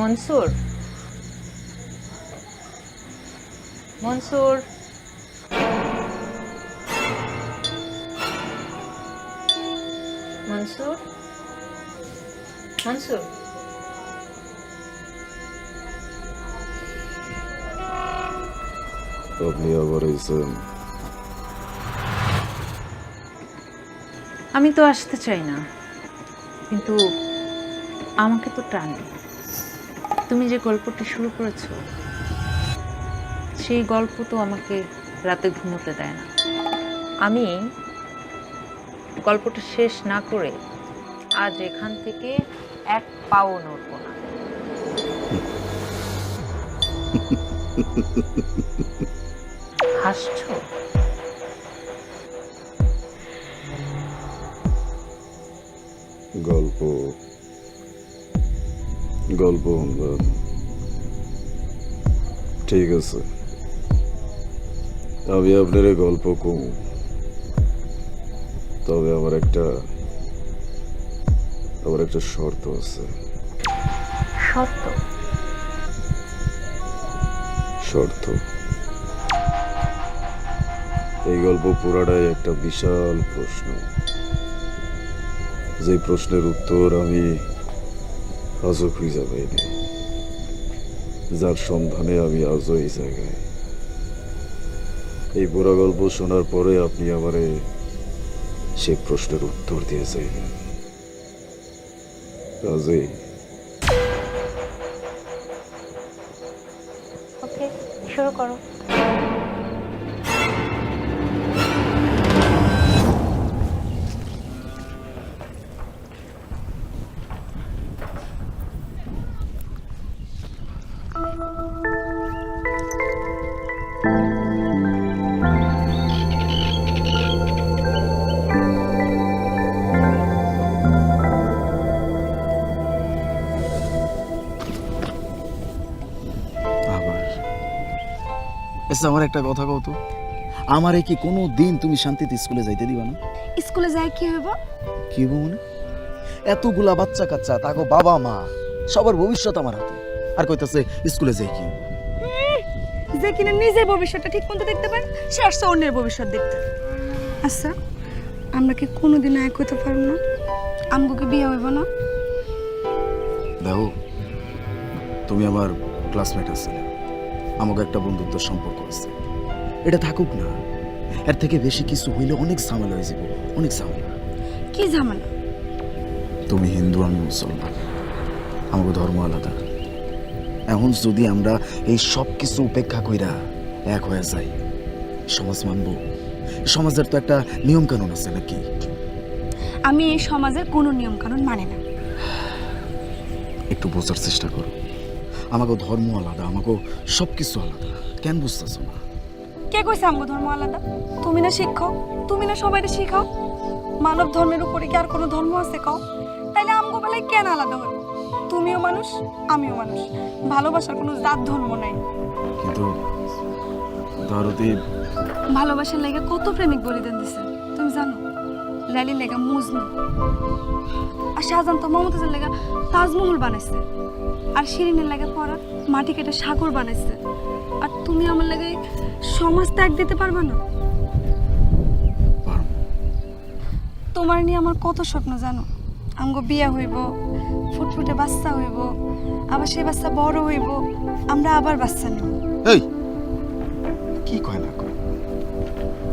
মনসুর, মনসুর, মনসুর, মনসুর। আপনি আবার এসেছেন? আমি তো আসতে চাই না, কিন্তু আমাকে তো টানে। তুমি যে গল্পটি শুরু করেছো, সেই গল্প তো আমাকে রাতে ঘুমোতে দেয় না। আমি গল্পটা শেষ না করে আজ এখান থেকে এক পাও নড়ব না। হাসছো? গল্প গল্প শুনবেন? ঠিক আছে, আমি আপনার গল্প কম, তবে আমার একটা শর্ত আছে। সত্য? শর্ত? এই গল্প পুরাটাই একটা বিশাল প্রশ্ন, যে প্রশ্নের উত্তর আমি আজও খুঁজে পাইনি, যার সন্ধানে আমি আজও এই জায়গায়। এই পুরা গল্প শোনার পরে আপনি আমারে সেই প্রশ্নের উত্তর দিয়ে চাইবেন। কাজেই ওকে, শুরু করো। আবার আচ্ছা, আমার একটা কথা কও তো, আমারে কি কোনো দিন তুমি শান্তিতে স্কুলে যাইতে দিবা না? স্কুলে যাই কি হইব? কি হইব মানে? এতগুলা বাচ্চা কাচ্চা, তাকে বাবা মা সবার ভবিষ্যৎ আমার হাতে, আর কইতাছে স্কুলে যাই কি হইব? যে কিনা নিজের ভবিষ্যৎটা ঠিক মতো দেখতে পারে, সে আসছে অন্যের ভবিষ্যৎ দেখতে। আচ্ছা, আমরা কি কোনোদিন এক হইতে পারব না? আমগুকে বিয়ে হইব না? দেখো, তুমি আমার ক্লাসমেট আছিলে, আমাকে একটা বন্ধুত্বের সম্পর্ক আছে, এটা থাকুক না। এর থেকে বেশি কিছু হইলে অনেক ঝামেলা হয়ে যাবে, অনেক ঝামেলা। কি ঝামেলা? তুমি হিন্দু, আমি মুসলমান, আমাকে ধর্ম আলাদা। এখন যদি আমরা এই সব কিছু উপেক্ষা কইরা এক হয়ে যাই, সমাজ মানব? সমাজের তো একটা নিয়ম কানুন আছে নাকি? আমি এই সমাজের কোনো নিয়ম কানুন মানি না। একটু বোঝার চেষ্টা করো, আমাকে ধর্ম আলাদা, আমাকে সব কিছু আলাদা, কেন বুঝতেছো না? কে কইছে আমগো ধর্ম আলাদা? তুমি না শিক্ষক, তুমি না সবাইকে শিখাও। মানব ধর্মের উপরে কি আর কোনো ধর্ম আছে কও? তাইলে আমগো বেলায় কেন আলাদা হইব? তুমিও মানুষ, আমিও মানুষ, ভালোবাসার কোনো জাত ধর্ম নাই। কিন্তু ধরতি, ভালোবাসার লেগে কত প্রেমিক বলিদান দিছে তুমি জানো? লাইলির লেগা মজনু, আর শাহজাহান তো মমতাজের লেগা তাজমহল বানাইছে, আর শিরিনের লেগে পরাত মাটি কেটে সাগর বানাইছে। আর তুমি আমার লেগে সমাজ ত্যাগ দিতে পারবে না? পারবো। তোমার নিয়ে আমার কত স্বপ্ন জানো? আমগো বিয়া হইব, ফুটফুটে বাচ্চা হইব, আবার সেই বাচ্চা বড় হইব, আমরা আবার বাচ্চা নিব। এই কি কয় না কয়,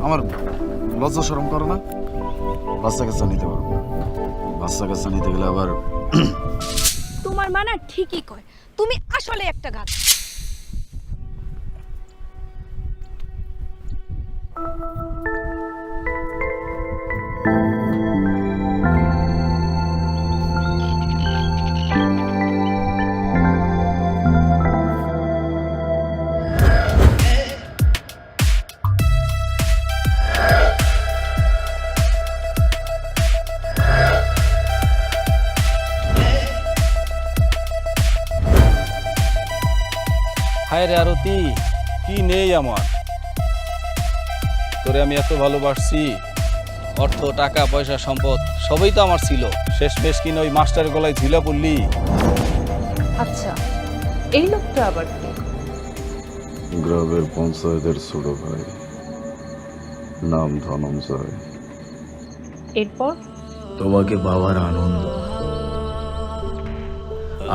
আমার লজ্জা শরম করো না? বাচ্চা কাচ্চা নিতে পারবো না, বাচ্চা কাচ্চা নিতে গেলে আবার তোমার মা না ঠিকই কয়, তুমি আসলে একটা গাছ। হায় রে আরতি, কি নেই আমার? তোরে আমি এত ভালোবাসছি, অর্থ, টাকা, পয়সা, সম্পদ সবই তো আমার ছিল। শেষমেশ কিনা ওই মাস্টারের গলায় ঝুলা পড়লি। আচ্ছা, এই লোকটা আবার কে? গ্রামের পঞ্চায়েতের ছোট ভাই, নাম ধনঞ্জয়। এরপর তোমাকে পাওয়ার আনন্দ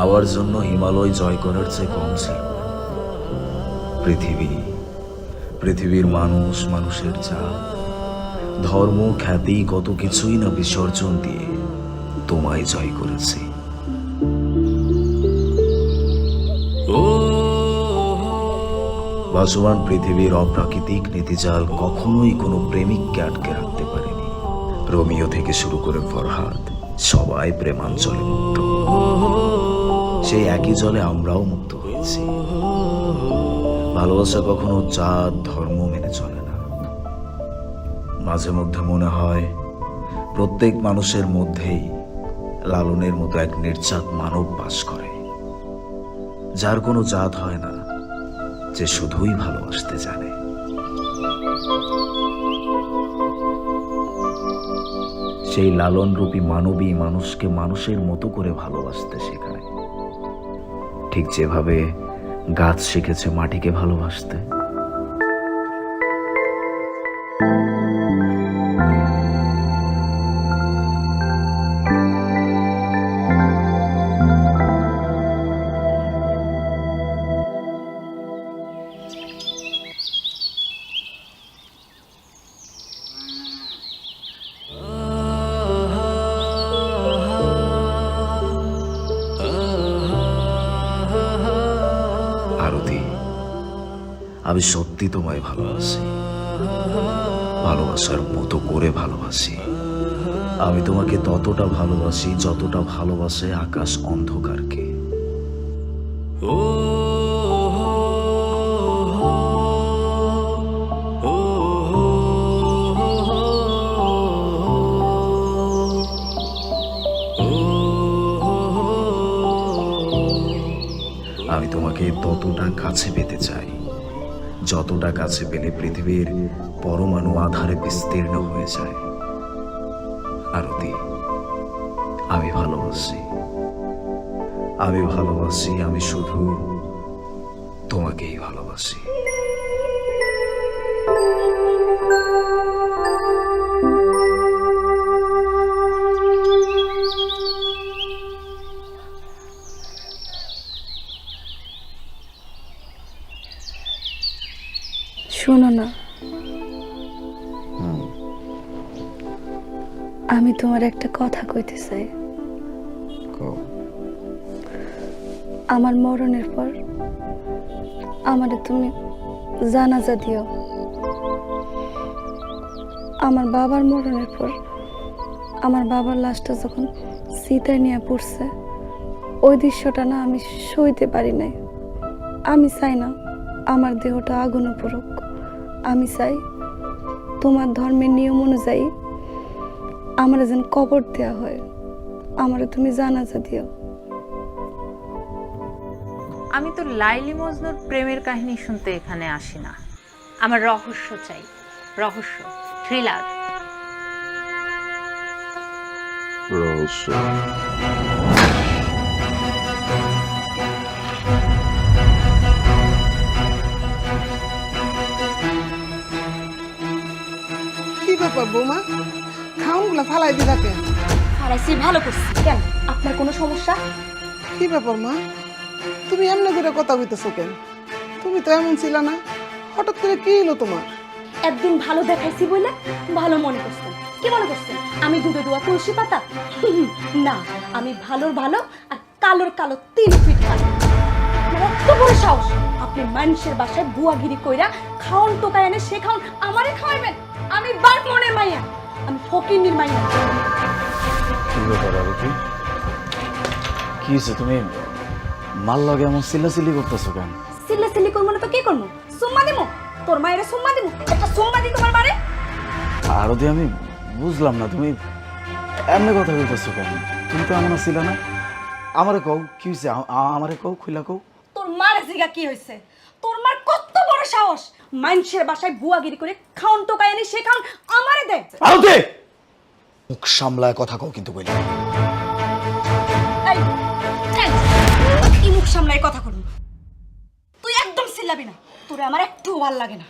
আমার জন্য হিমালয় জয় করার চেয়ে কম ছিল না। পৃথিবীর মানুষ, মানুষের জাত, ধর্ম, খ্যাতি, কত কিছুই না বিসর্জন দিয়ে তোমায় জয় করেছি। ভাসমান পৃথিবীর অপ্রাকৃতিক নীতিজাল কখনোই কোনো প্রেমিককে আটকে রাখতে পারেনি। রোমিও থেকে শুরু করে ফরহাদ, সবাই প্রেমাঞ্চলে মুক্ত। সেই একই জলে আমরাও মুক্ত হয়েছি। ভালোবাসা কখনো জাত ধর্ম মেনে চলে না। মাঝে মধ্যে মনে হয় প্রত্যেক মানুষের মধ্যেই লালনের মতো এক নির্জাত মানব বাস করে, যার কোনো জাত হয় না, যে শুধুই ভালোবাসতে জানে। সেই লালন রূপী মানবী মানুষকে মানুষের মতো করে ভালোবাসতে শেখায়, ঠিক যেভাবে গাছ শিখেছে মাটিকে ভালোবাসতে। আরতি, আমি সত্যি তোমায় ভালোবাসি, ভালোবাসার মতো করে ভালোবাসি। আমি তোমাকে ততটা ভালোবাসি যতটা ভালোবাসে আকাশ অন্ধকারকে। আমি তোমাকে ততটা কাছে পেতে চাই যতটা কাছে পেলে পৃথিবীর পরমাণু আধারে বিস্তীর্ণ হয়ে যায়। আরতি, আমি ভালোবাসি, আমি শুধু তোমাকেই ভালোবাসি। শোনো না, আমি তোমার একটা কথা কইতে চাই। আমার মরণের পর আমারে তুমি জানাজা দিও। আমার বাবার মরণের পর আমার বাবার লাশটা যখন চিতায় নিয়ে পড়ছে, ওই দৃশ্যটা না আমি সইতে পারি নাই। আমি চাই না আমার দেহটা আগুনে পড়ুক। আমি চাই তোমার ধর্মের নিয়ম অনুযায়ী আমার যেন কবর দেওয়া হয়। আমারে তুমি জানাজা দিও। আমি তো লাইলি মজনুর প্রেমের কাহিনী শুনতে এখানে আসি না। আমার রহস্য চাই, রহস্য, থ্রিলার। রহস্য? কি ব্যাপার বৌমা, খাউনগুলা ফালাই দিলা কেন? হারাইছি, ভালো করছি। কেন, আপনার কোনো সমস্যা? কি ব্যাপার মা, তুমি এমনি করে কথা কইতেছো কেন? তুমি তো এমন ছিল না, হঠাৎ করে কি হলো তোমার? একদিন ভালো দেখাইছি বলে ভালো মনে করছেন। কি মনে করছেন আমি দুধে দোয়া তুলসী পাতা? না, আমি ভালোর ভালো আর কালোর কালো 3 ফিট ভালো। এত বড় সাহস আপনি মানুষের বাসায় বুয়াগিরি কইরা খাওন টোকায় এনে সে খাওন আমারে খাওয়াইবেন? আমি বার মনের মাইয়া, আমি ফকিন্নির মাইয়া। কি ব্যাপার আরতি? কি হয়েছে? তুমি মাল লাগে এমন চিল্লাচিল্লি করতেছো কেন? সিল্লা সিল্লি করবো না তো কি করবো? সুম্মা দিমু তোর মায়ের, সুম্মা দিমু একটা সুম্মা দি তোমার মারে। আরতি, আমি বুঝলাম না তুমি এমনি কথা বলতেছো কেন? তুমি তো এমন ছিল না। আমারে কও কি হয়েছে, আমারে কও, খুইলা কও। তোর মারে জিগা কি হয়েছে? তোর মার কত বড় সাহস মানুষের বাসায় বুয়াগিরি করে খাওন টোকায় এনে সে খাওন আমারে দেয়। আরতি, মুখ সামলায় কথা কও কিন্তু কইলা। এই, এই, কি মুখ সামলায় কথা করুন? চিল্লাবি না, তোরে আমার একটু ভাল লাগে না।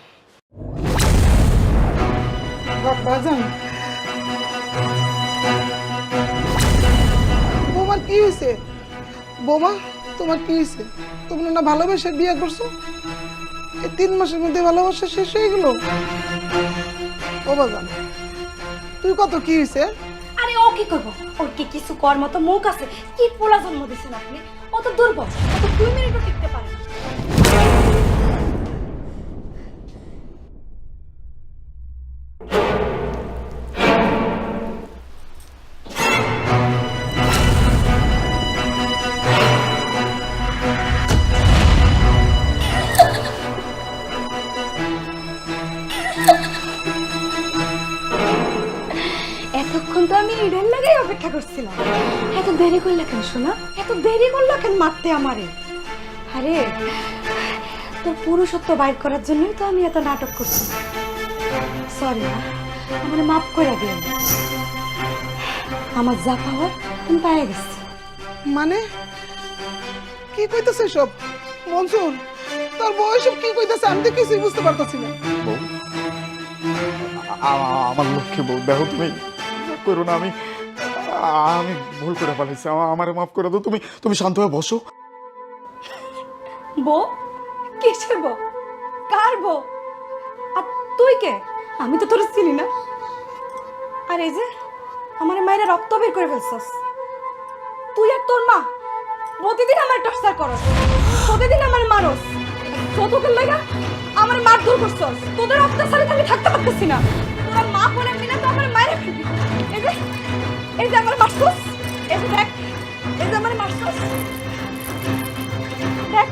বাজান, বৌমার কি হয়েছে? বৌমা, তোমার কি হয়েছে? তোমরা না ভালোবেসে বিয়ে করছো? এই 3 মাসের মধ্যে ভালোবাসা শেষ হয়ে গেল? ও বাজান, তুই কত কি হয়েছে? আরে ও কি করবো, ওর কি কিছু কর মতো মুখ আছে? কি পোলা জন্ম দিচ্ছেন আপনি? ও তো দুর্বল, ও তো 2 মিনিটও টিকতে পারে না। এতক্ষণ তো আমি ইডেন লাগাই অপেক্ষা করছিলাম। এত দেরি করলা কেন শোনা? এত দেরি করলা কেন মারতে আমারে? আরে তোর পুরুষত্ব বাইর করার জন্যই তো আমি এত নাটক করছি। সরি না, আমার মাফ করে দিন। আমার যা পাওয়ার আমি পায়ে গেছি। মানে কি কইতেছে সব? মনসুর, তোর বয়স কি কইতেছে? আমি তো কিছুই বুঝতে পারতাছি না। বউ, আমার লক্ষ্যে বউ, দেখো তুমি করো না, আমি আমি ভুল করে পালিয়েছি, আমারে মাফ করে দাও। তুমি তুমি শান্ত হয়ে বসো। বউ? কিসের বউ? কার বউ? আর তুই কে? আমি তো তোর চিনি না। আর এই যে আমার মায়েরা রক্ত বের করে ফেলছস, তুই আর তোর মা প্রতিদিন আমার টর্চার করস, প্রতিদিন আমার মারস, কতদিন লাগা আমার মারধর করছস। তোদের অত্যাচারে আমি থাকতে পারতেছি না। তোরা মা বলে মিলে তো আমার মায়েরা ফেলবি। এই যে আমার মারছস, এই যে দেখ, এই যে আমার মারছস, দেখ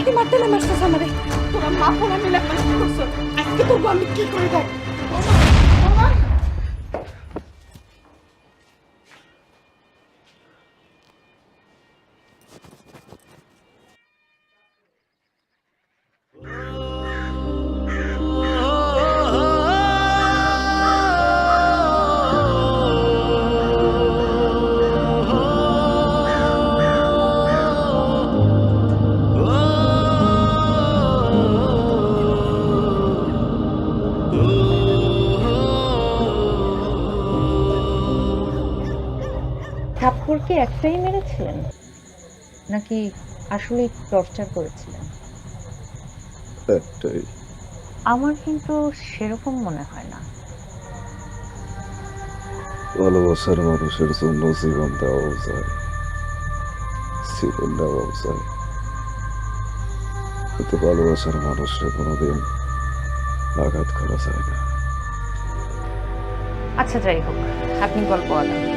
কি মারতে না মারছস আমারে। তোরা মা বলে মিলে আমার কি করছস? আজকে তোর আমি কি করে দেখ। থাপ্পড় কি একটাই মেরেছিলেন, নাকি আসলে টর্চার করেছিলেন? একটাই। আমার কিন্তু সেরকম মনে হয় না। ভালোবাসার মানুষের জন্য জীবন দেওয়াও যায়, জীবন দেওয়াও যায়, কিন্তু ভালোবাসার মানুষরা কোনোদিন আঘাত করা যায় না। আচ্ছা যাই হোক, আপনি গল্প আলাদা।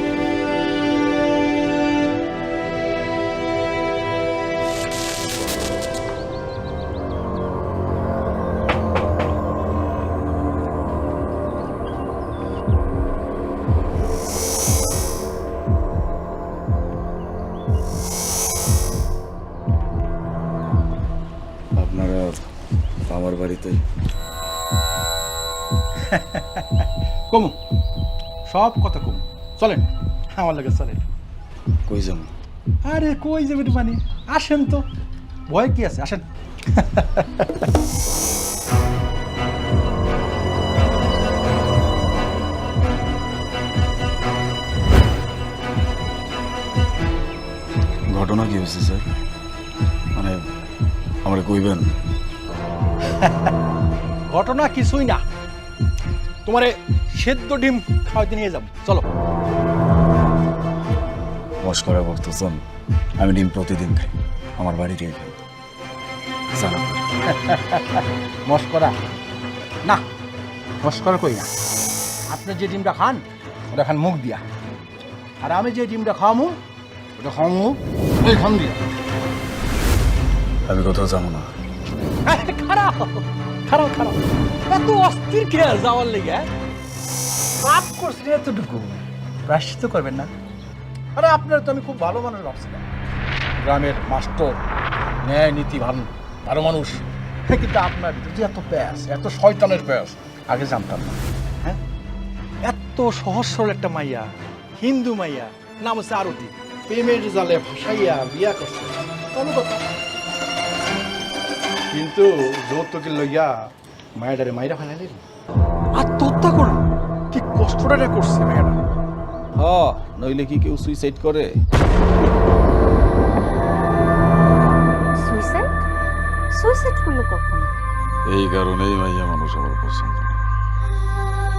আপনারা আমার বাড়িতে কমু, সব কথা কমু, চলেন আমার লাগে চলেন। কই যাবো? আরে কই যাবে মানে, আসেন তো, ভয় কি আছে, আসেন। ঘটনা কি হয়েছে স্যার? মানে আমরা কইবেন? ঘটনা কিছুই না, তোমারে সেদ্ধ ডিম খাওয়াইতে নিয়ে যাবো, চলো। মস্করা করতেছেন? আমি ডিম প্রতিদিন খাই, আমার বাড়িতে খাই। জানা মস্করা না, মস্করা কই না। আপনি যে ডিমটা খান ওটা খান মুখ দিয়া, আর আমি যে ডিমটা খাওয়ামু ওটা খাওয়ামু ওই খান দিয়া। আমি কোথাও যাবো না। খারাপ খারাপ খারাপ, এত অস্থির কে যাওয়ার লেগে? পাপ করছেন এতটুকু, প্রায়শ্চিত্ত করবেন না? আরে আপনার তো আমি খুব ভালো মানুষ ভাবছিলাম, গ্রামের মাস্টার, ন্যায় নীতি ভালো মানুষ, কিন্তু আপনার ভিতরে যে এত প্যাস, এত শয়তানের প্যাস, আগে জানতাম না। হ্যাঁ, এত সহজ সরল একটা মাইয়া, হিন্দু মাইয়া, নাম হচ্ছে আরতি, প্রেমের জালে ভাসাইয়া বিয়া করছে, কোনো কথা। কিন্তু যৌতুকে লইয়া মায়েরারে মাইরা ফেলাইলেন আত্মহত্যা করল কি কষ্টটা করছে মেয়েটা হ নইলে কি কেউ সুইসাইড করে? সুইসাইড সুইসাইড করলো কখন? এই কারণেই মাইয়া মানুষ আমার পছন্দ না।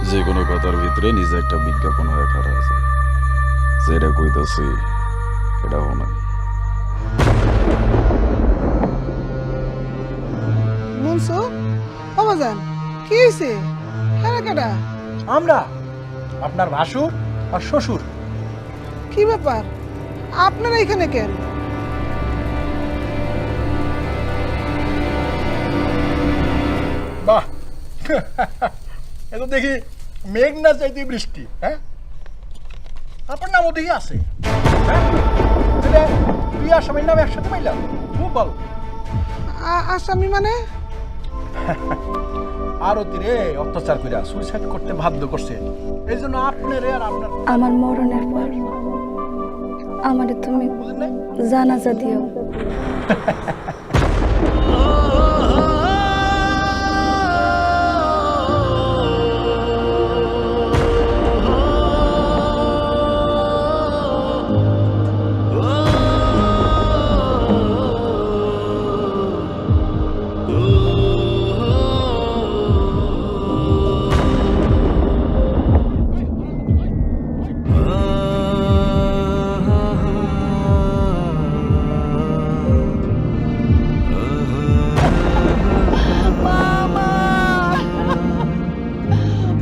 যে কোনো কথার ভিতরে নিজে একটা বিজ্ঞাপন হয়ে খাড়া আছে, যেটা কইতাছি এটা নাই। মুনসু বাবা যান কি হয়েছে? হ্যাঁ কেডা? আমরা আপনার ভাসুর আর শ্বশুর। কি ব্যাপার আপনারা এখানে কেন? বাহ এ তো দেখি মেঘ না চাইতে বৃষ্টি। হ্যাঁ আপনার নামও দেখি আছে। হ্যাঁ তাহলে বিয়ার সময় নাম একসাথে পাইলাম, খুব ভালো। আসামি মানে? আরতি রে অত্যাচার করে সুইসাইড করতে বাধ্য করছে, এই জন্য আপনারে আর আপনার আমার মরণের পর আমারে তুমি বুঝেন নাই? জানাজা দিও।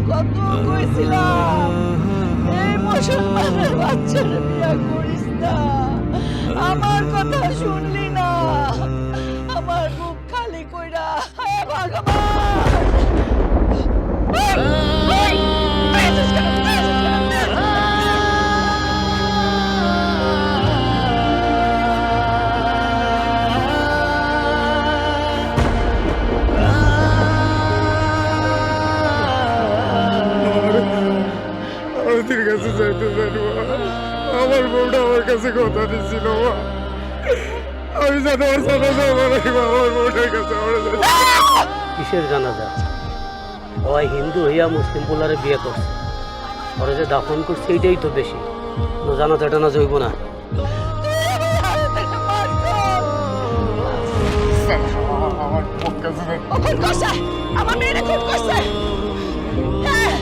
কত কইছিলাম এই মুসলমানের বাচ্চারে বিয়া করিস না, আমার কথা শুনলি না, আমার বুক খালি কইরা হে ভগবান। আরতির কাছে যাইতে জানি আমার বউটা আমার কাছে কথা দিচ্ছিল, আমি জানি ওর সাথে আমার বউটার কাছে কিসের জানাজা? ওই হিন্দু হইয়া মুসলিম পোলারে বিয়ে করছে, ওরা যে দাফন করছে এইটাই তো বেশি। জানাজা টানাজা হইব না। আমার মেয়েরা খুব করছে। হ্যাঁ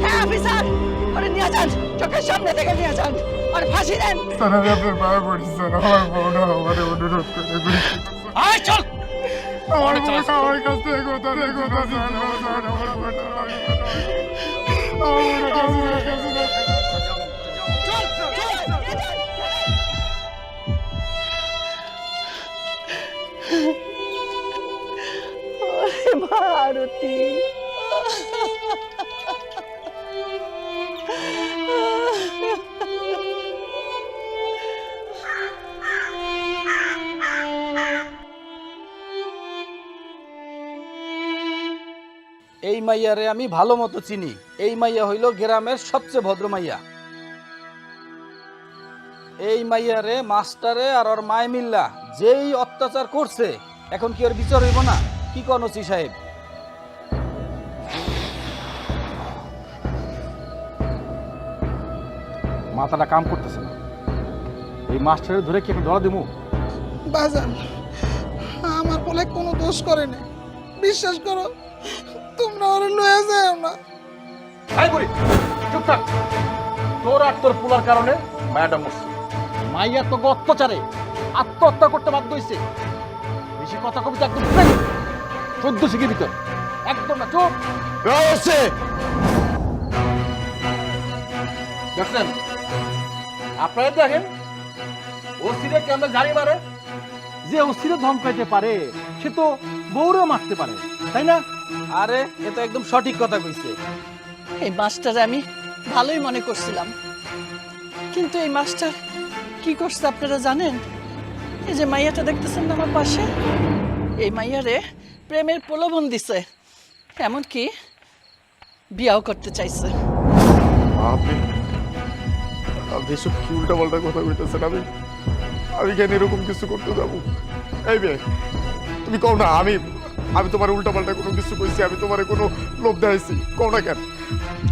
হ্যাঁ অফিসার, ওরে নিয়ে যান, চোখের সামনে থেকে নিয়ে যান, আর ফাঁসি দেন। আমি আপনার পায়ে পড়ছি স্যার, আমার বউটা আমার অনুরোধ করে আয় চল। আমার বউটা আমার কাছ থেকে কথা দিচ্ছিল, আমার বউটা আমার কাছে ভারতী এই মাইয়ারে আমি ভালো মতো চিনি। এই মাইয়া হইল গ্রামের সবচেয়ে ভদ্র মাইয়া। এই মাইয়ারে মাস্টারে আর ওর মায় মিল্লা যেই অত্যাচার করছে, এখন কি ওর বিচার হইব না? কি কোন ওসি সাহেব? মাথাটা কাম করতেছে না, এই মাস্টারের ধরে কি ধরা দেবো? বাজান আমার বলে কোনো দোষ করে না, বিশ্বাস করো, তোমরা ওরে লয়ে যাও না। তাই করি চুপ থাক। তোর আর তোর পোলার কারণে মায়াটা মরছে। মাইয়া তো অত্যাচারে আত্মহত্যা করতে বাধ্য হয়েছে। বেশি কথা কবি একদম 14 শিখের ভিতর একদম না, চুপ। দেখছেন আপনারা দেখেন ওসিরে কেমন জারি মারে। যে ওসিরে ধমকাইতে পারে সে তো বউরেও মারতে পারে, তাই না? আরে এ তো একদম সঠিক কথা কইছে। এই মাস্টার আমি ভালোই মনে করছিলাম, কিন্তু এই মাস্টার কি করছে আপনারা জানেন? এই যে মাইয়াটা দেখতেছেন না আমার পাশে, এই মাইয়ারে প্রেমের প্রলোভন দিছে, এমনকি বিয়াও করতে চাইছে। আপনি আপনি এসব কি উল্টা পাল্টা কথা কইতেছেন? আমি কেন এরকম কিছু করতে যাবো? এই বে তুমি কও না আমি আমি তোমার উল্টাপাল্টা কোনো কিছু কইছি, আমি তোমার কোনো লোভ দেখাইছি, কও না কেন?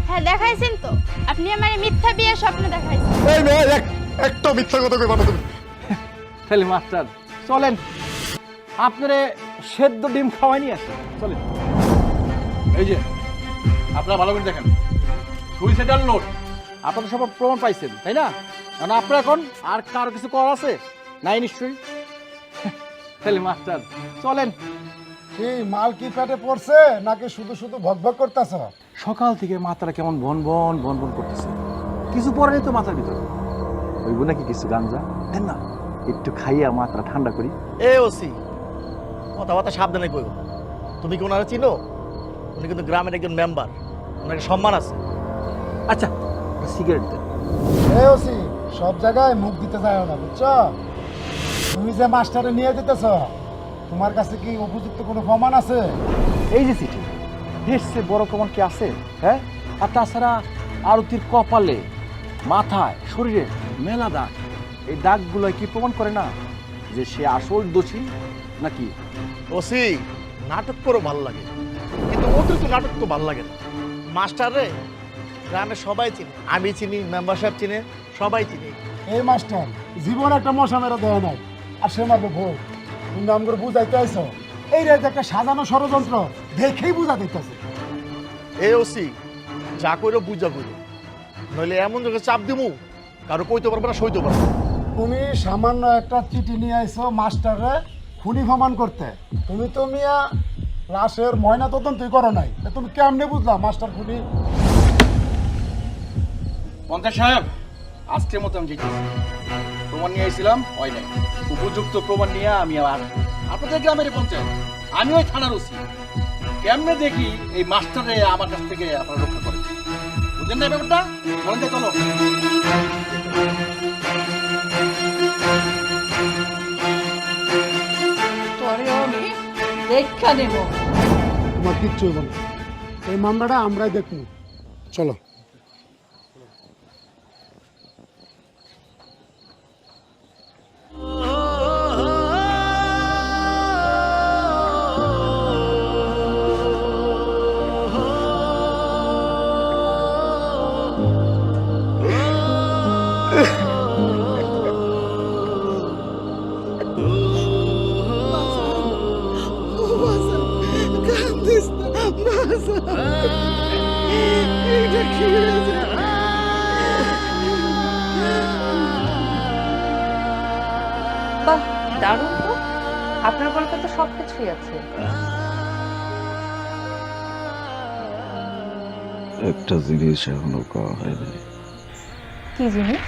হ্যাঁ দেখাইছেন তো, আপনি আমার মিথ্যা বিয়ের স্বপ্ন দেখাইছেন। এই মেয়ে একটা মিথ্যা কথা কইবা না তুমি। তাহলে মাস্টার চলেন, আপনারে সেদ্ধ ডিম খাওয়াই নিয়ে আসেন, চলেন। এই যে আপনারা ভালো করে দেখেন, সুইসাইডাল নোট আপনারা সব প্রমাণ পাইছেন, তাই না? কারণ আপনার এখন আর কারো কিছু করার আছে নাই নিশ্চয়ই। তাহলে মাস্টার চলেন। কি মাল কি পেটে পড়ছে নাকি শুধু শুধু ভকভক করতেছ? সকাল থেকে মাথাটা কেমন বন বন বন বন করতেছে, কিছু পড়েনি তো মাথার ভিতরে, ওইব নাকি কিছু গাঞ্জা দেন না, একটু খাইয়া মাথাটা ঠান্ডা করি। এ ওসি, কথাবার্তা সাবধানে কইও। তুমি কি ওনারা চিনো? উনি কিন্তু গ্রামের একজন মেম্বার, ওনার সম্মান আছে। আচ্ছা সিগারেট দেন। এই ওসি, সব জায়গায় মুখ দিতে যায় না, বুঝছো? তুমি যে মাস্টারে নিয়ে যেতেছ, তোমার কাছে কি উপযুক্ত কোনো প্রমাণ আছে? এই যে চিঠি, এসছে বড় প্রমাণ কি আছে? হ্যাঁ, আর তাছাড়া আরতির কপালে, মাথায়, শরীরে মেলা দাগ, এই দাগগুলো কি প্রমাণ করে না যে সে আসল দোষী নাকি? ওসি, নাটক করো ভালো লাগে, কিন্তু অতিরিক্ত নাটক তো ভালো লাগে না। মাস্টার রে গ্রামের সবাই চিনে, আমি চিনি, মেম্বার সাহেব চিনে, সবাই চিনি। এই মাস্টার জীবন একটা মশা মেরা দেয় নাই, আর সে মারবে ভোগ। তুমি নাম করে বুঝাইতে আইছো, এই রে একটা সাজানো ষড়যন্ত্র দেখেই বুঝা দিতেছে। এ ওসি, যা করো বুঝা করো, নইলে এমন জায়গায় চাপ দিমু কারো কইতে পারবে না, সইতে পারবে না। তুমি সামান্য একটা চিঠি নিয়ে আইছো মাস্টারে খুনি প্রমাণ করতে। তুমি তো মিয়া লাশের ময়না তদন্তই করো নাই, তা তুমি কেমনে বুঝলা মাস্টার খুনি? মন্ত্রী সাহেব, আজকের মতো আমি যেতেছি, প্রমাণ নিয়ে এসেছিলাম, হয় নাই। উপযুক্ত প্রমাণ নিয়ে আমি আবার আপনাদের গ্রামের পঞ্চায়েত, আমি ওই থানার ওসি, কেমনে দেখি এই মাস্টারে আমার কাছ থেকে আপনারা রক্ষা করে। বুঝলেন না ব্যাপারটা? বলেন যে চলো। তোমার কিচ্ছু হইব না, এই মামলাটা আমরাই দেখবো, চলো। বাহ, দারুণ তো, আপনার গল্পে তো সব কিছুই আছে। একটা জিনিস এখনো করা হয়নি, কি জিনিস?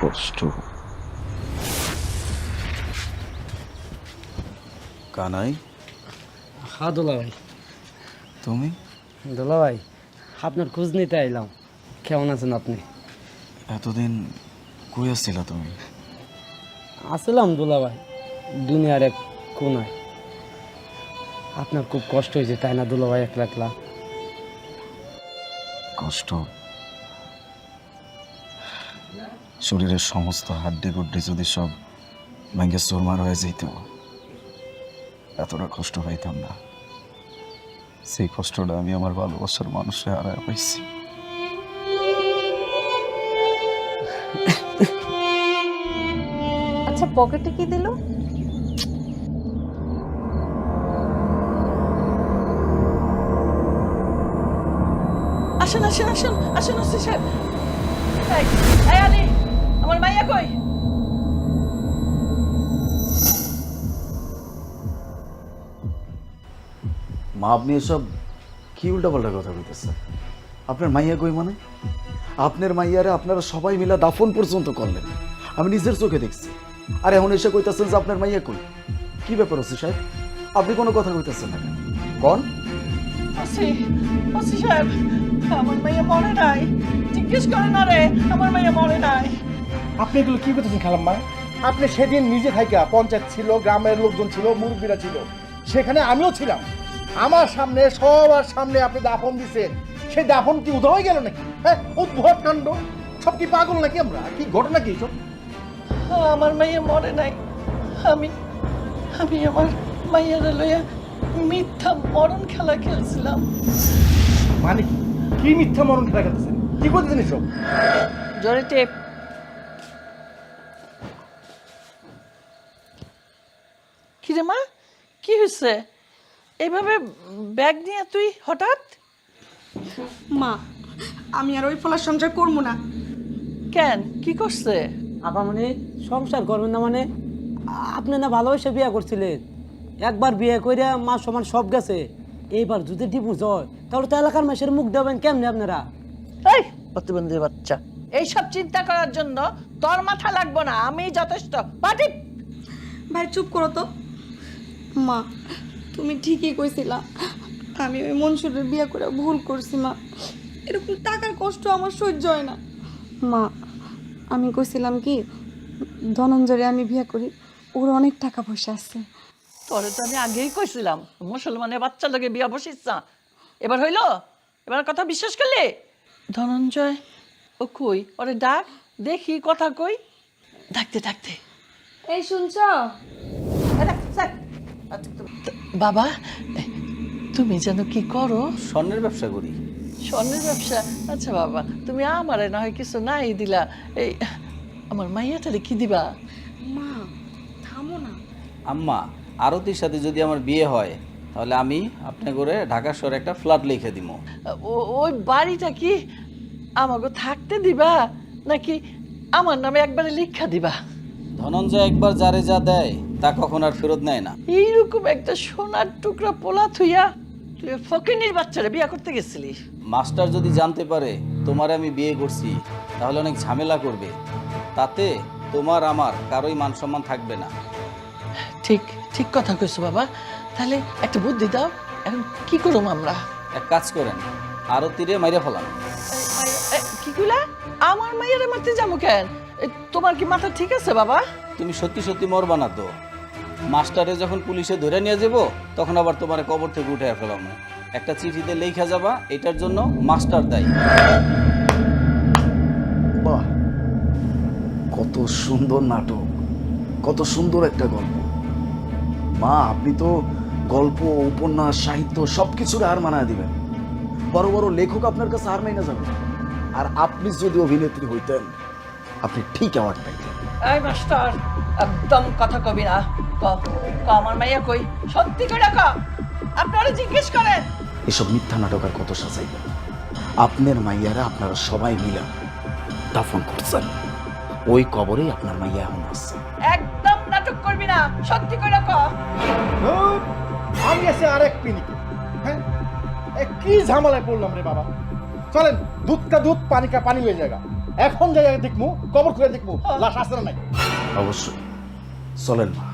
কষ্ট। কানাই, হ্যাঁ দোলা ভাই। তুমি? দোলা ভাই, আপনার খোঁজ নিতে আইলাম, কেমন আছেন আপনি? এতদিন কই আসছিলা তুমি? আসলাম দোলা ভাই, দুনিয়ার এক কোনায়। আপনার খুব কষ্ট হয়েছে তাই না দোলা ভাই, একলা একলা? কষ্ট? শরীরের সমস্ত হাড্ডি গুড্ডি যদি সব ভেঙে চুরমার হয়ে যেত, এতটা কষ্ট পাইতাম না। সেই কষ্টটা আমি আমার ভালোবাসার মানুষে হারায় পাইছি। আচ্ছা, পকেটে কি দিল? আসেন আসেন আসেন আসেন ওসি সাহেব। এই আলি, আমার মাইয়া কই? মা, আপনি এসব কি উল্টাপাল্টা কথা কইতেছে? আপনার মাইয়া কই মানে? আপনার মাইয়ারে আপনারা সবাই মিলে দাফন পর্যন্ত করলেন, আমি নিজের চোখে দেখছি। আর এখন এসে কইতেছেন যে আপনার মাইয়া কই? কি ব্যাপার ওসি সাহেব, আপনি কোনো কথা কইতেছেন না কেন? কোন ওসি সাহেব, আমার মাইয়া মরে নাই, জিজ্ঞেস করে না রে, আমার মাইয়া মরে নাই। আপনি এগুলো কি করতেছেন খালাম্মা? আপনি সেদিন নিজে থাইকা, পঞ্চায়েত ছিল, গ্রামের লোকজন ছিল, মুরব্বীরা ছিল, সেখানে আমিও ছিলাম। আমার সামনে, সবার সামনে আপনি দাফন দিচ্ছেন, সেই দাফন কি উধাও হয়ে গেল নাকি? হ্যাঁ, উদ্ভট কাণ্ড। সব কি পাগল নাকি আমরা? কি ঘটনা কি সব? আমার মাইয়া মরে নাই, আমি আমি আমার মাইয়ারা লইয়া মিথ্যা মরণ খেলা খেলছিলাম। মানে কি মিথ্যা মরণ খেলা খেলতেছেন? কি করতেছেন এসব? জোরে টেপ। কিরে মা, কি হয়েছে? এইভাবে ব্যাগ নিয়ে তুই হঠাৎ? মা, আমি আর ওই ফলার সংসার করবো না। কেন, কি করছে? আপা মানে সংসার করবেন না মানে? আপনি না ভালোবাসে বিয়ে করছিলেন, একবার বিয়ে করে মা সমান সব গেছে, এইবার যদি ডিভোর্স হয় তাহলে তো এলাকার মাসের মুখ দেবেন কেমনে আপনারা? এই প্রতিবন্ধী বাচ্চা, এইসব চিন্তা করার জন্য তোর মাথা লাগবো না, আমি যথেষ্ট। পাটি। ভাই চুপ করো তো। মা, তুমি ঠিকই কইছিলা, আমি ওই মনসুরের বিয়ে করে ভুল করছি মা। এরকম টাকার কষ্ট আমার সহ্য হয় না মা। আমি কইছিলাম কি, ধনঞ্জয় আমি বিয়ে করি, ওর অনেক টাকা পয়সা আছে। তোরে তো আমি আগেই কইছিলাম মুসলমানের বাচ্চা লোকে বিয়া বসিস না। এবার হইল? এবার কথা বিশ্বাস করলে? ধনঞ্জয় ও কই? ওরে ডাক দেখি, কথা কই। ডাকতে ডাকতে। এই শুনছ? বাবা, তুমি যেন কি করো? স্বর্ণের ব্যবসা করি। স্বর্ণের ব্যবসা? আচ্ছা বাবা, তুমি আমারে না হয় কিছু নাই দিলা, এই আমার মাইয়াটারে কি দিবা? মা থামো না। আম্মা, আরতির সাথে যদি আমার বিয়ে হয় তাহলে আমি আপনি করে ঢাকা শহরে একটা ফ্ল্যাট লিখে দিব। ওই বাড়িটা কি আমাকে থাকতে দিবা নাকি আমার নামে একবারে লিখা দিবা? ধনঞ্জয় একবার যারে যা দেয় তা কখন আর ফেরত নেয় না। এইরকম একটা সোনার টুকরা পোলা থুইয়া তুই ফকিনীর বাচ্চারে বিয়া করতে গেছিলি? মাস্টার যদি জানতে পারে তোমার আমি বিয়ে করছি তাহলে অনেক ঝামেলা করবে, তাতে তোমার আমার কারোই মান সম্মান থাকবে না। ঠিক ঠিক কথা কইছো বাবা, তাহলে একটা বুদ্ধি দাও, এখন কি করব আমরা? এক কাজ করেন, আরতিরে মাইরা ফেলান। কি কইলা? আমার মাইয়ারে মারতে যাবো কেন? তোমার কি মাথা ঠিক আছে বাবা? তুমি সত্যি সত্যি মরবা না তো? মাস্টারে যখন পুলিশে ধরে নিয়ে যাব তখন আবার তোমার কবর থেকে উঠে ফেলাম। একটা চিঠিতে লেখা যাবা এটার জন্য মাস্টার দায়ী। বাহ, কত সুন্দর নাটক, কত সুন্দর একটা গল্প। মা, আপনি তো গল্প, উপন্যাস, সাহিত্য সবকিছুর হার মানায় দিবেন। বড় বড় লেখক আপনার কাছে হার মাইনা যাবে। আর আপনি যদি অভিনেত্রী হইতেন, আপনি ঠিক অ্যাওয়ার্ড পাইতেন। এই মাস্টার, একদম কথা কবি না। আমার মাইয়া কই? সত্যি করে ক, আপনারা জিজ্ঞেস করেন। এসব মিথ্যা নাটক আর কত সাজাইবেন? আপনার মাইয়ারা আপনারা সবাই মিলা দাফন করছেন, ওই কবরেই আপনার মাইয়া এখন আছে। একদম নাটক করবি না, সত্যি করে ক। আমি আছে আরেক পিনিকে। হ্যাঁ, কি ঝামেলায় পড়লাম রে বাবা। চলেন, দুধ কা দুধ, পানি কা পানি হয়ে যায়গা। এখন যাই দেখবো, কবর খুলে দেখবো লাশ আছে না নাই। অবশ্যই, চলেন মা।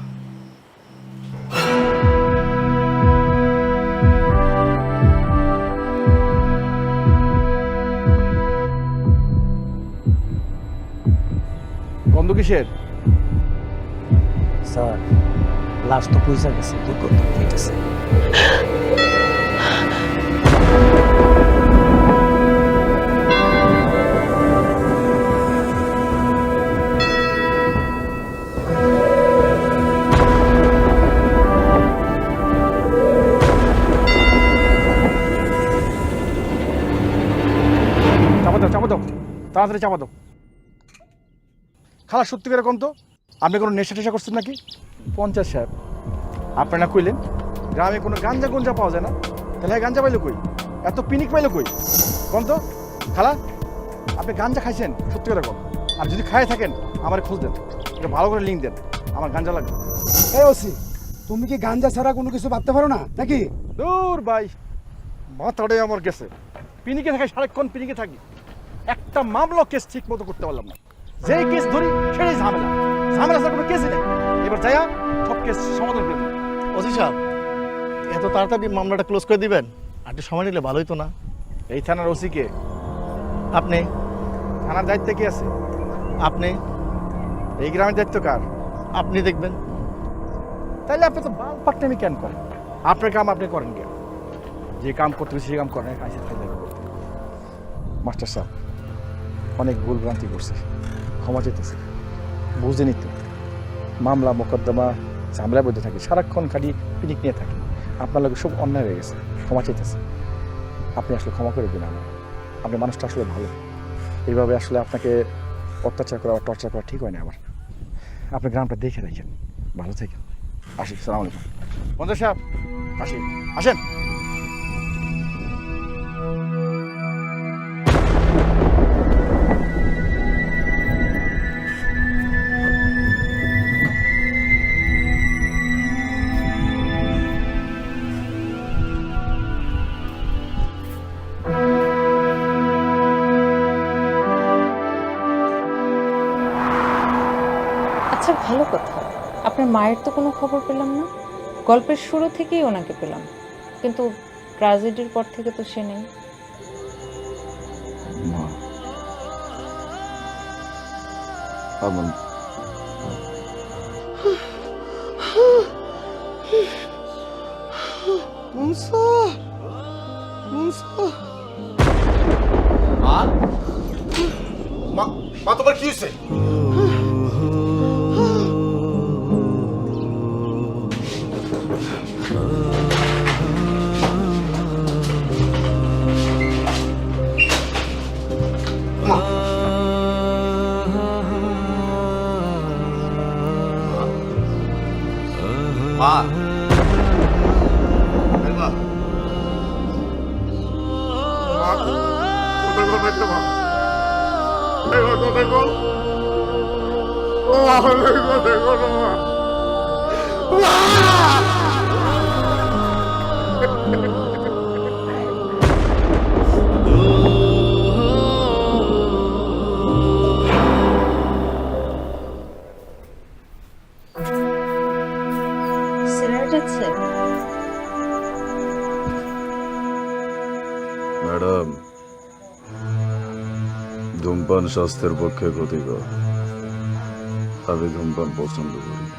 গন্ধ কিসের? স্যার, লাশ তো পয়সা গেছে, দুর্গন্ধ হইতেছে। চাপা দাও, তাড়াতাড়ি চাপা দাও। খালা, সত্যি করে কোন তো, আপনি কোনো নেশা টেশা করছেন নাকি? পঞ্চায়েত সাহেব, আপনারা কইলেন গ্রামে কোনো গাঞ্জা গুঞ্জা পাওয়া যায় না, তাহলে গাঞ্জা পাইলো কই? এত পিনিক পাইলো কই? কোন তো খালা, আপনি গাঞ্জা খাইছেন? সত্যি করে কোন। আর যদি খাই থাকেন আমার খোঁজ দেন, এটা ভালো করে লিঙ্ক দেন, আমার গাঞ্জা লাগবে। এই ওসি, তুমি কি গাঞ্জা ছাড়া কোনো কিছু ভাবতে পারো না নাকি? দূর ভাই, মাথাটাই আমার গেছে। পিনিকে থাকি, সারাক্ষণ পিনিকে থাকি, একটা মামলা কেস ঠিক মতো করতে পারলাম না। যেই কেস ধরি সেটাই ঝামেলা, ঝামেলা ছাড়া কোনো কেসই নেই। এবার যাইয়া সব কেস সমাধান করে দেবো। ওসি সাহেব, এত তাড়াতাড়ি মামলাটা ক্লোজ করে দিবেন? আর একটু সময় নিলে ভালোই তো না? এই থানার ওসি কে? আপনি। থানার দায়িত্বে কি আছে? আপনি। এই গ্রামের দায়িত্ব কার? আপনি দেখবেন। তাহলে আপনি তো বাল পাকনামি কেন করেন? আপনার কাম আপনি করেন কেন? যে কাম করতে হবে সেই কাম করেন। মাস্টার সাহেব, অনেক ভুল ভ্রান্তি করছে, ক্ষমা চাইতেছে, বুঝে নিত। মামলা মোকদ্দমা ঝামেলার মধ্যে থাকি, সারাক্ষণ খালি পিনিক নিয়ে থাকি। আপনার লোক সব অন্যায় হয়ে গেছে, ক্ষমা চাইতেছে। আপনি আসলে ক্ষমা করে দিন আমার। আপনি মানুষটা আসলে ভালো। এইভাবে আসলে আপনাকে অত্যাচার করা বা টর্চার করা ঠিক হয় না আমার। আপনি গ্রামটা দেখে রাখেন, ভালো থাকেন। আসি, সালাম আলাইকুম। মন্ত্রী সাহেব, আসি, আসেন। আচ্ছা, ভালো কথা। আপনার মায়ের তো কোনো খবর পেলাম না। গল্পের শুরু থেকেই ওনাকে পেলাম, কিন্তু ট্র্যাজেডির পর থেকে তো সে নেই। মা, আমার মনসুর, মনসুর, মা তোমার কি হয়েছে? মা, ম্যাডাম, ধূমপান স্বাস্থ্যের পক্ষে ক্ষতিকর। আমি ধূমপান পছন্দ করি না।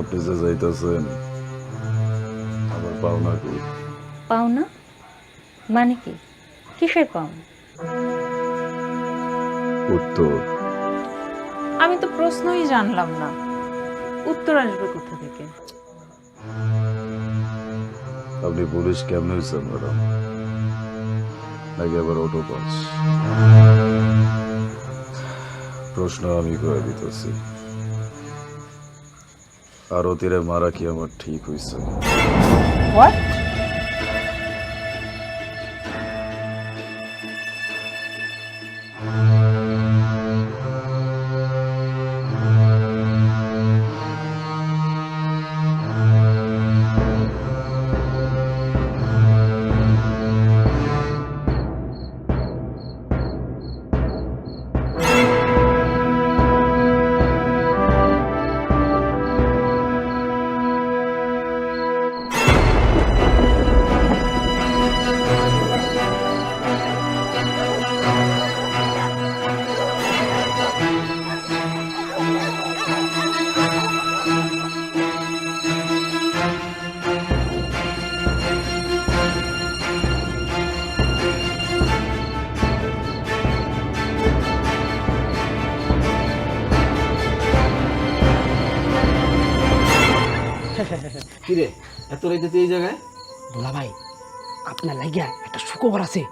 আপনি যে যাইতেছেন, আমার পাওনা কি? পাওনা মানে কি? কিসের পাওনা? উত্তর। আমি তো প্রশ্নই জানলাম না, উত্তর আসবে কোথা থেকে? আপনি পুলিশ কেমন হয়েছেন ম্যাডাম? নাকি আবার অটো পাস? প্রশ্ন আমি করে দিতেছি, আরতিরে মারা কি আমার ঠিক হয়েছে? কিরে, এত রাইতে তুই এই জায়গায়? দুলা ভাই, আপনার লাগিয়া একটা সুখবর আছে।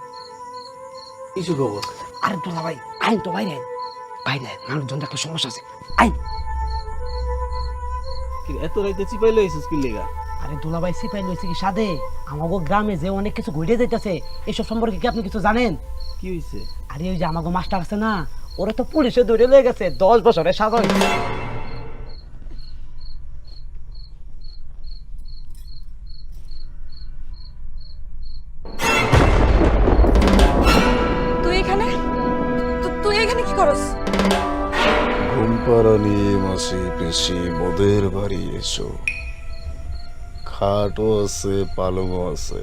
কিছু খবর? আরে দুলা ভাই, আইন তো বাইরে, বাইরে মানুষজন একটা সমস্যা আছে। আইন। এত রাইতে চিপাই লইছিস কি লেগা? আরে দুলা ভাই, সিপাই লইছে কি সাদে? আমাগো গ্রামে যে অনেক কিছু ঘটে যাইতেছে, এসব সম্পর্কে কি আপনি কিছু জানেন? কি হইছে? আরে ওই যে আমাগো মাস্টার আছে না, ওরা তো পুলিশে ধরে লয়ে গেছে 10 বছরের সাজা হইছে। তুই এখানে কি করস? ঘুমপাড়ানি মাসি পিসি মোদের বাড়ি এসো, খাটও আছে, পালংও আছে,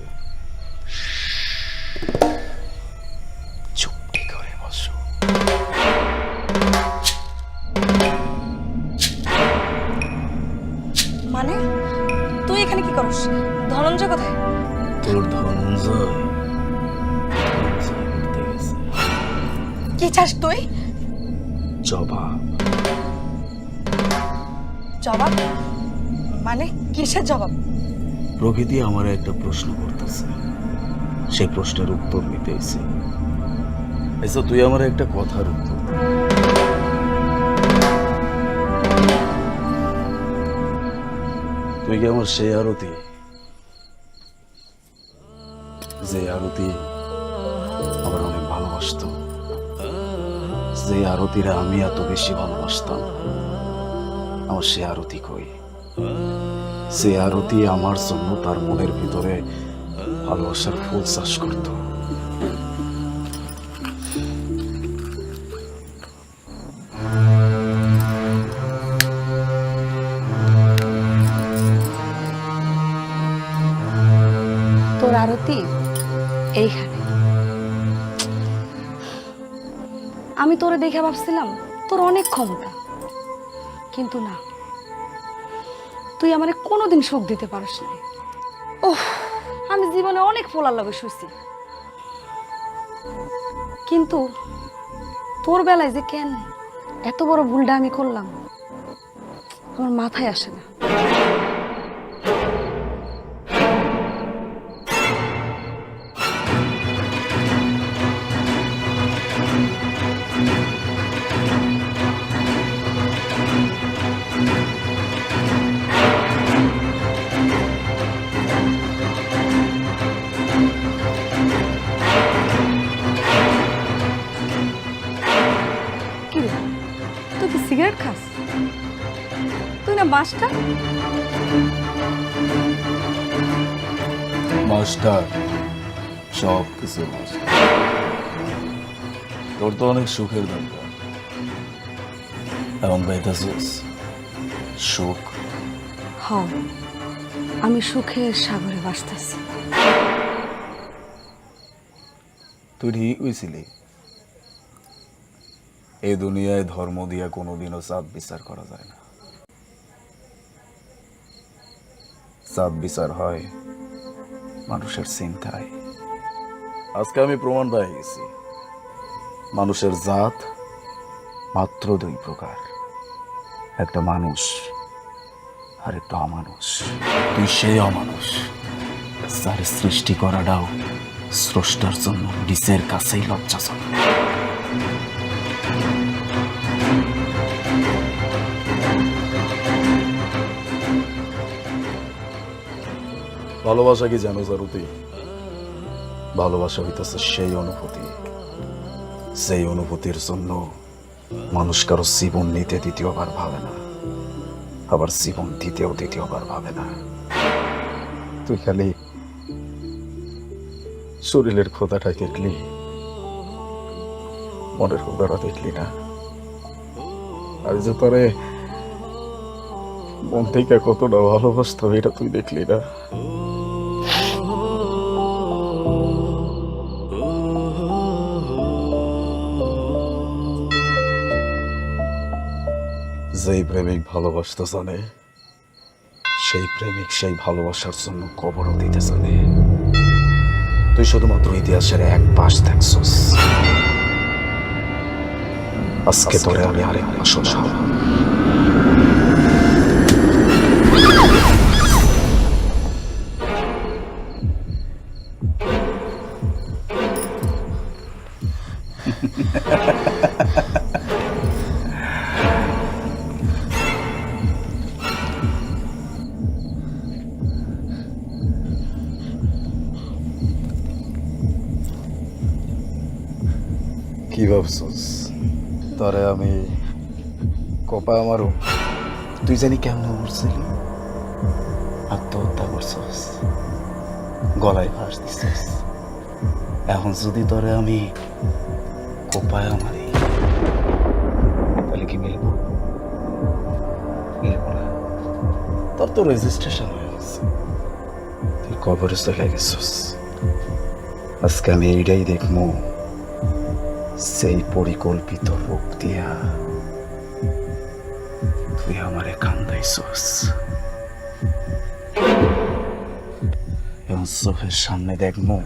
চুপটি করে বসো। মানে তুই এখানে কি করস? ধনঞ্জয় কোথায়? তোর ধনঞ্জয় কি চাস তুই? জবাব। জবাব মানে কিসের জবাব? প্রকৃতি আমার একটা প্রশ্ন করতেছে, সেই প্রশ্নের উত্তর নিতে এসে। আচ্ছা তুই আমার একটা কথার উত্তর দে। তুই কি আমার সেই আরতি, যে আরতি আমার অনেক ভালোবাসতো, যে আরতিরা আমি এত বেশি ভালোবাসতাম, আমার সে আরতি কই? সে আরতি আমার জন্য তার মনের ভিতরে ভালোবাসার ফুল চাষ করত। তোর আরতি এইখানে। আমি তোরে দেখে ভাবছিলাম তোর অনেক ক্ষমতা, কিন্তু না, তুই আমারে কোনোদিন সুখ দিতে পারিস না। ওহ, আমি জীবনে অনেক ফোলার লগে শুছি, কিন্তু তোর বেলায় যে কেন এত বড় ভুলটা আমি করলাম আমার মাথায় আসে না। কি রে, তুই কি সিগারেট খাস? তুই না মাস্টার? মাস্টার, সব কিছু মাস্টার। তোর তো অনেক সুখের দরকার, এখন পাইতেছিস সুখ? হ, আমি সুখের সাগরে ভাসতেছি। তুই ঠিক হয়েছিলি। এই দুনিয়ায় ধর্ম দিয়া কোনোদিনও চাঁদ বিচার করা যায় না। চাঁদ বিচার হয় মানুষের চিন্তায়। আজকে আমি প্রমাণ পেয়ে গেছি, মানুষের জাত মাত্র দুই প্রকার, একটা মানুষ আর একটা অমানুষ। তুই সেই অমানুষ যার সৃষ্টি করাটাও স্রষ্টার জন্য নিজের কাছেই লজ্জাজনক। ভালোবাসা কি জানো জারুতি? ভালোবাসা হইতেছে সেই অনুভূতি, সেই অনুভূতির জন্য মানুষ কারো জীবন নিতে দ্বিতীয়বার ভাবে না, আবার জীবন দিতেও দ্বিতীয়বার ভাবে না। তুই খালি শরীরের খোদাটা দেখলি, মনের খোদাটা দেখলি না। আর যে তোরে মন থেকে কতটা ভালোবাসতো এটা তুই দেখলি না। যেই প্রেমিক ভালোবাসতে জানে, সেই প্রেমিক সেই ভালোবাসার জন্য কবরও দিতে জানে। তুই শুধুমাত্র ইতিহাসের এক পাশ দেখছস। আজকে তোরে আমি আরেক পাশ শোনাবো। কি ভাবছস তোরে আমি কোপা আমারও? তুই জানি কেমন মরছিলি? আত্মহত্যা করছস, গলায় ফাঁস দিছস। এখন যদি তোরে আমি কোপায় আমারি, তাহলে কি মিলবো? মিলবো না। তোর তো রেজিস্ট্রেশন হয়ে গেছে, তুই কবরে চলে গেছস। আজকে আমি এইটাই দেখবো, সেই পরিকল্পিত রূপ দিয়া তুই আমারে কান্দাইছস। এবং চোখের সামনে দেখবো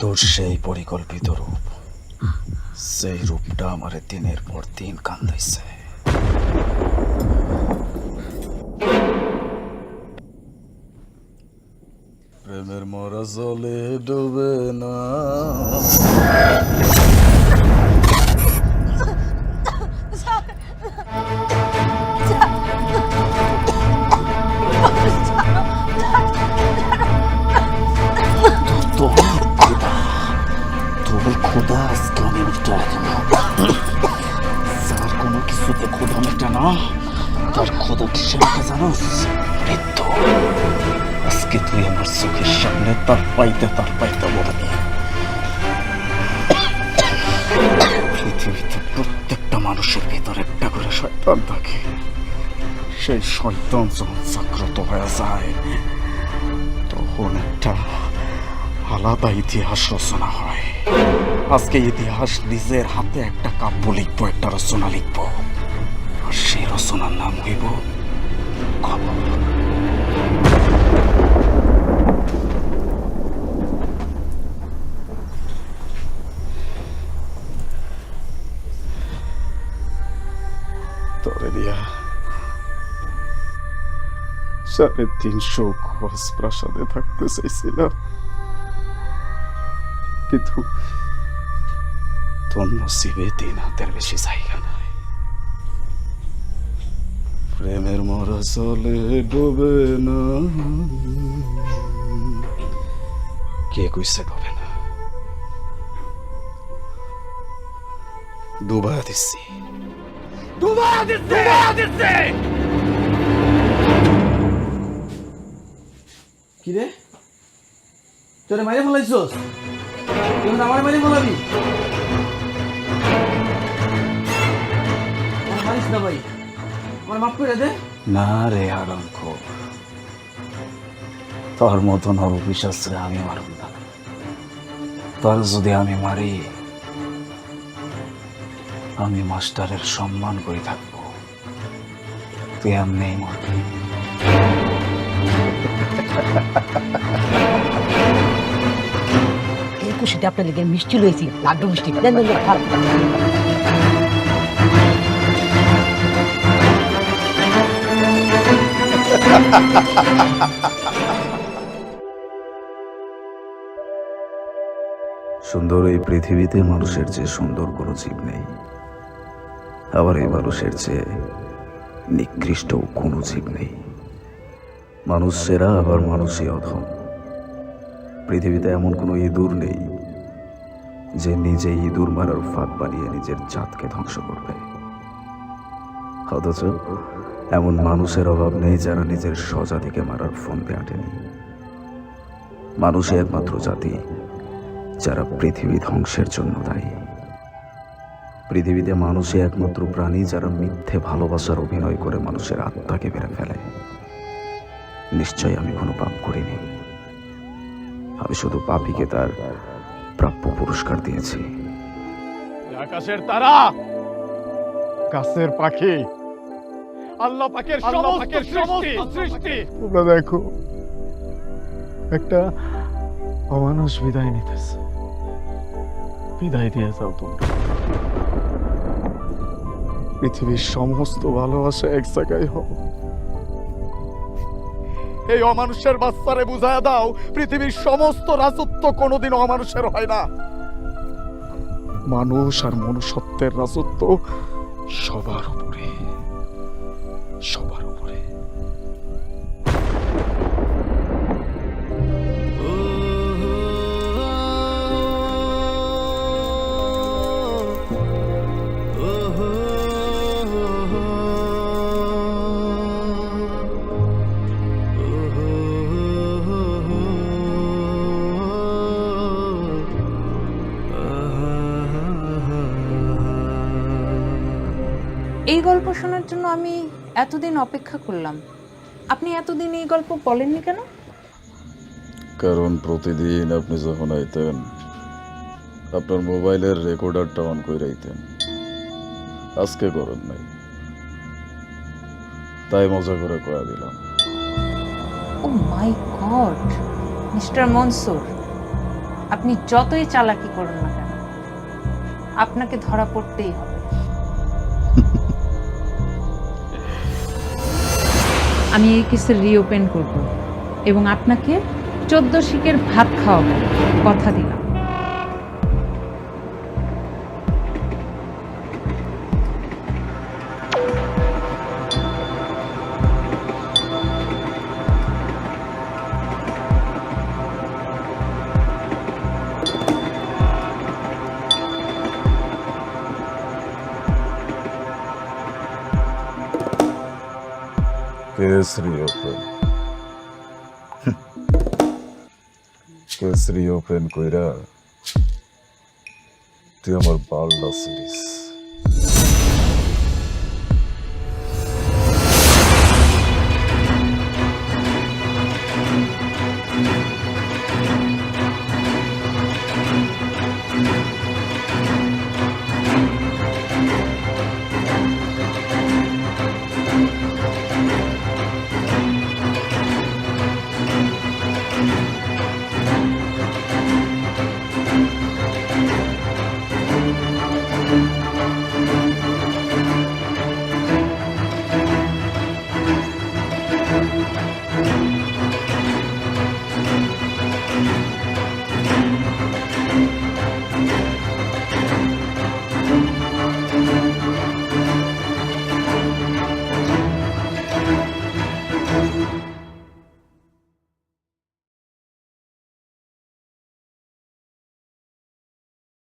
তোর সেই পরিকল্পিত রূপ, সেই রূপটা আমারে দিনের পর দিন কান্দাইছে। জলে ডুবে না। তোর খোদা আজকে আমি মিটাই দেবো। যার কোনো কিছুতে খোদা মেটা না, তার খোদা কিসে মেটা জানোস? মৃত্যু। আজকে তুই আমার চোখের সামনে তার পাইতে বলবি। পৃথিবীতে প্রত্যেকটা মানুষের ভিতরে একটা করে শয়তান থাকে। সেই শয়তান যখন জাগ্রত হয়ে যায়, তখন একটা আলাদা ইতিহাস রচনা হয়। আজকে ইতিহাস নিজের হাতে একটা কাব্য লিখবো, একটা রচনা লিখবো, আর সেই রচনার নাম হইব খবর। তোরে দিয়া 350 খরচ প্রাসাদে থাকতে চাইছিলাম, কিন্তু তোর নসিবে 3 হাতের বেশি জায়গা নাই। প্রেমের মরা জলে ডুবে না। কে কইছে ডুবে না? ডুবা দিচ্ছি। কিরে তোরে মাইরে ফেলাইছস? তুই আমার মাইরে ফেলাবি? মারিস না ভাই, আমার মাফ করে দে। না রে হারামখোর, তোর মতন অবিশ্বাসরে আমি মারব না। তোর যদি আমি মারি, আমি মাস্টারের সম্মান করে থাকবো, তুই এমনি মরবি। এই খুশিতে আপনার লেগে মিষ্টি লইছি, লাড্ডু মিষ্টি দেন দেন খান। সুন্দর এই পৃথিবীতে মানুষের চেয়ে সুন্দর কোনো জীব নেই, আবার এই মানুষের চেয়ে নিকৃষ্ট কোনো জীব নেই। মানুষ সেরা, আবার মানুষই অধম। পৃথিবীতে এমন কোনো ইঁদুর নেই যে নিজে ইঁদুর মারার ফাঁদ বানিয়ে নিজের জাতকে ধ্বংস করবে। অথচ এমন মানুষের অভাব নেই যারা নিজের স্বজাতিকে মারার ফন্দি আটেনি। মানুষই একমাত্র জাতি যারা পৃথিবী ধ্বংসের জন্য দায়ী। পৃথিবীতে মানুষই একমাত্র প্রাণী যারা মিথ্যে ভালোবাসার অভিনয় করে মানুষের আত্মাকে মেরে ফেলে। নিশ্চয় আমি কোনো পাপ করিনি, আমি শুধু পাপীকে তার প্রাপ্য পুরস্কার দিয়েছি। আকাশের তারা, গাছের পাখি, আল্লাহ পাকের সমস্ত সৃষ্টি, তোমরা দেখো একটা অমানুষ বিদায় নিতেছে। বিদায় দিয়ে যাও তোমরা। পৃথিবীর সমস্ত ভালোবাসা এক জায়গায় হোক। এই অমানুষের বাচ্চারে বুঝায় দাও, পৃথিবীর সমস্ত রাজত্ব কোনোদিন অমানুষের হয় না। মানুষ আর মনুষ্যত্বের রাজত্ব সবার উপরে, সবার উপরে। এই গল্প শোনার জন্য আমি এতদিন অপেক্ষা করলাম, আপনি এতদিন এই গল্প বলেননি কেন? কারণ প্রতিদিন আপনি যখন আইতেন, আপনার মোবাইলের রেকর্ডারটা অন করে রাইতেন। আজকে করেন নাই, তাই মজা করে কয়া দিলাম। ও মাই গড, মিস্টার মনসুর, আপনি যতই চালাকি করুন না কেন, আপনাকে ধরা পড়তেই হবে। আমি এই কেসের রিওপেন করব এবং আপনাকে 14 শিকের ভাত খাওয়াবো, কথা দিলাম। কেসরি ওপেন কেসরি ওপেন কইরা তুই আমার বালটা সিরিস